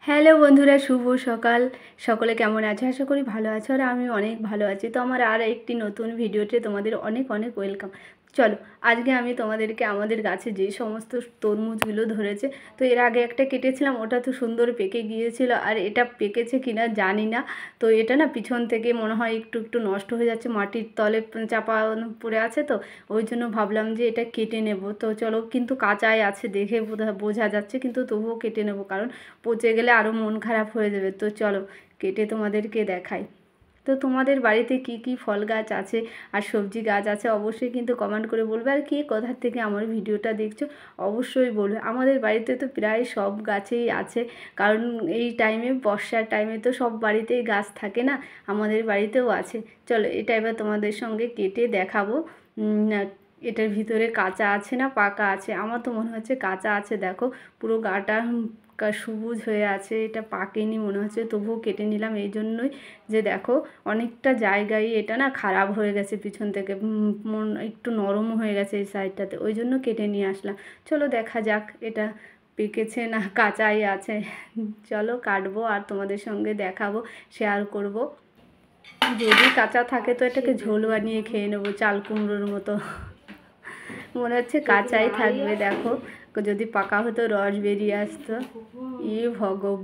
Hello বন্ধুরা, শুভ সকাল। সকলে কেমন আছে? আশা করি ভালো আছো, আর আমি অনেক ভালো আছি। তো আমার আর একটি নতুন ভিডিওতে তোমাদের অনেক অনেক ওয়েলকাম। চলো, আজকে আমি তোমাদেরকে আমাদের গাছে যে সমস্ত তরমুজগুলো ধরেছে, তো এর আগে একটা কেটেছিলাম, ওটা তো সুন্দর পেকে গিয়েছিল, আর এটা পেকেছে কিনা জানি না। তো এটা না পিছন থেকে মনে হয় একটু একটু নষ্ট হয়ে যাচ্ছে, মাটির তলে চাপা পড়ে আছে, তো ওই জন্য ভাবলাম যে এটা কেটে নেব। তো চলো, কিন্তু কাঁচাই আছে দেখে বোঝা যাচ্ছে, কিন্তু তবুও কেটে নেব, কারণ পচে গেলে আরও মন খারাপ হয়ে যাবে। তো চলো কেটে তোমাদেরকে দেখাই। তো তোমাদের বাড়িতে কি কি ফল গাছ আছে আর সবজি গাছ আছে অবশ্যই কিন্তু কমেন্ট করে বলবে, আর কে কোথা থেকে আমার ভিডিওটা দেখছো অবশ্যই বলবে। আমাদের বাড়িতে তো প্রায় সব গাছেই আছে, কারণ এই টাইমে বর্ষার টাইমে তো সব বাড়িতেই গাছ থাকে না, আমাদের বাড়িতেও আছে। চলো এটা এবার তোমাদের সঙ্গে কেটে দেখাবো। এটার ভিতরে কাঁচা আছে না পাকা আছে, আমার তো মনে হচ্ছে কাঁচা আছে। দেখো পুরো গাটা সবুজ হয়ে আছে, এটা পাকেনি মনে হচ্ছে, তবুও কেটে নিলাম এই জন্যই যে দেখো অনেকটা জায়গায় এটা না খারাপ হয়ে গেছে, পিছন থেকে মন একটু নরম হয়ে গেছে এই সাইডটাতে, ওই জন্য কেটে নিয়ে আসলাম। চলো দেখা যাক এটা পেকেছে না কাঁচাই আছে। চলো কাটবো আর তোমাদের সঙ্গে দেখাবো, শেয়ার করব। যদি কাঁচা থাকে তো এটাকে ঝোল বানিয়ে খেয়ে নেবো, চাল কুমড়োর মতো। মনে হচ্ছে কাঁচাই থাকবে। দেখো যদি পাকা হতো রস বেরিয়ে আসতো। ভগবান।